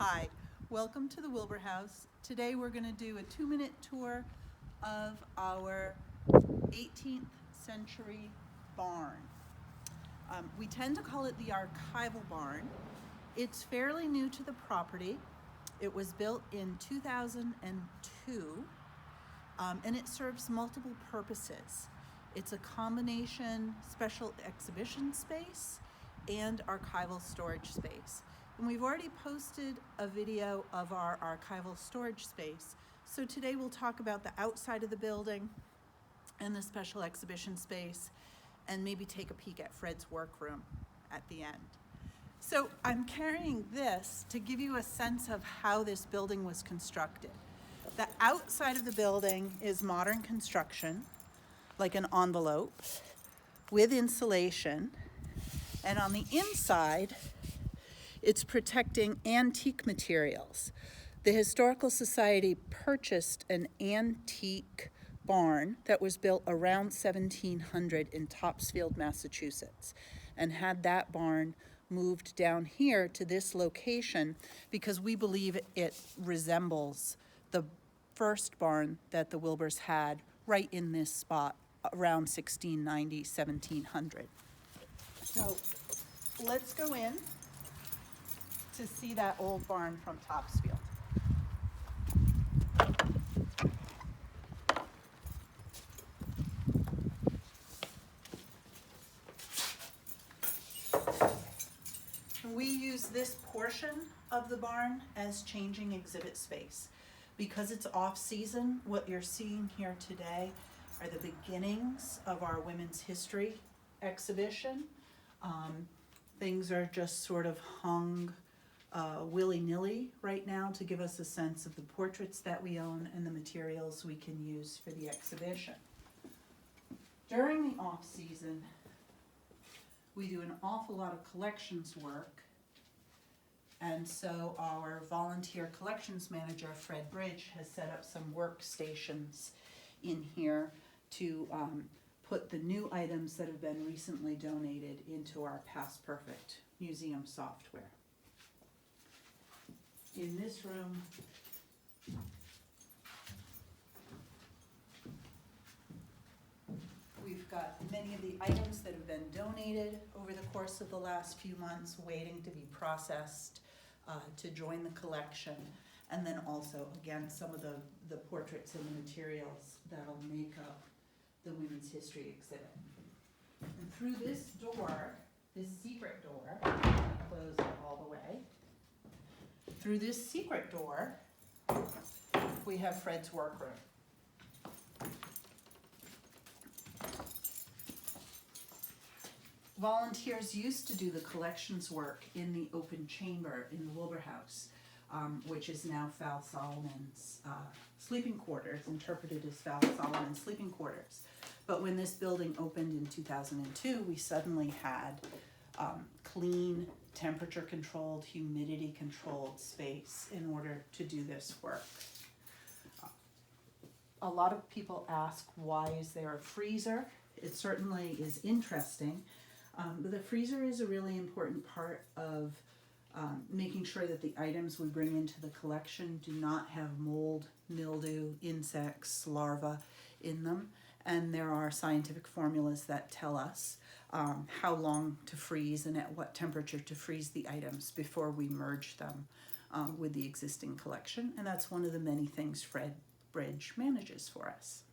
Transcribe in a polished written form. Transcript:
Hi, welcome to the Wilbur House. Today we're going to do a 2-minute tour of our 18th century barn. We tend to call it the archival barn. It's fairly new to the property. It was built in 2002 and it serves multiple purposes. It's a combination special exhibition space and archival storage space. And we've already posted a video of our archival storage space. So today we'll talk about the outside of the building and the special exhibition space, and maybe take a peek at Fred's workroom at the end. So I'm carrying this to give you a sense of how this building was constructed. The outside of the building is modern construction, like an envelope, with insulation. And on the inside, it's protecting antique materials. The Historical Society purchased an antique barn that was built around 1700 in Topsfield, Massachusetts, and had that barn moved down here to this location because we believe it resembles the first barn that the Wilburs had right in this spot around 1690, 1700. So let's go in to see that old barn from Topsfield. We use this portion of the barn as changing exhibit space. Because it's off-season, what you're seeing here today are the beginnings of our Women's History exhibition. Things are just sort of hung willy-nilly right now to give us a sense of the portraits that we own and the materials we can use for the exhibition. During the off-season, we do an awful lot of collections work, and so our volunteer collections manager, Fred Bridge, has set up some workstations in here to put the new items that have been recently donated into our Past Perfect museum software. In this room, we've got many of the items that have been donated over the course of the last few months, waiting to be processed to join the collection. And then also, again, some of the portraits and the materials that'll make up the Women's History exhibit. And through this door, this secret door, close it all the way. Through this secret door, we have Fred's workroom. Volunteers used to do the collections work in the open chamber in the Wilbur House, which is now Val Solomon's sleeping quarters, interpreted as Val Solomon's sleeping quarters. But when this building opened in 2002, we suddenly had clean, temperature-controlled, humidity-controlled space in order to do this work. A lot of people ask, why is there a freezer? It certainly is interesting. But the freezer is a really important part of making sure that the items we bring into the collection do not have mold, mildew, insects, larvae in them. And there are scientific formulas that tell us how long to freeze and at what temperature to freeze the items before we merge them with the existing collection. And that's one of the many things Fred Bridge manages for us.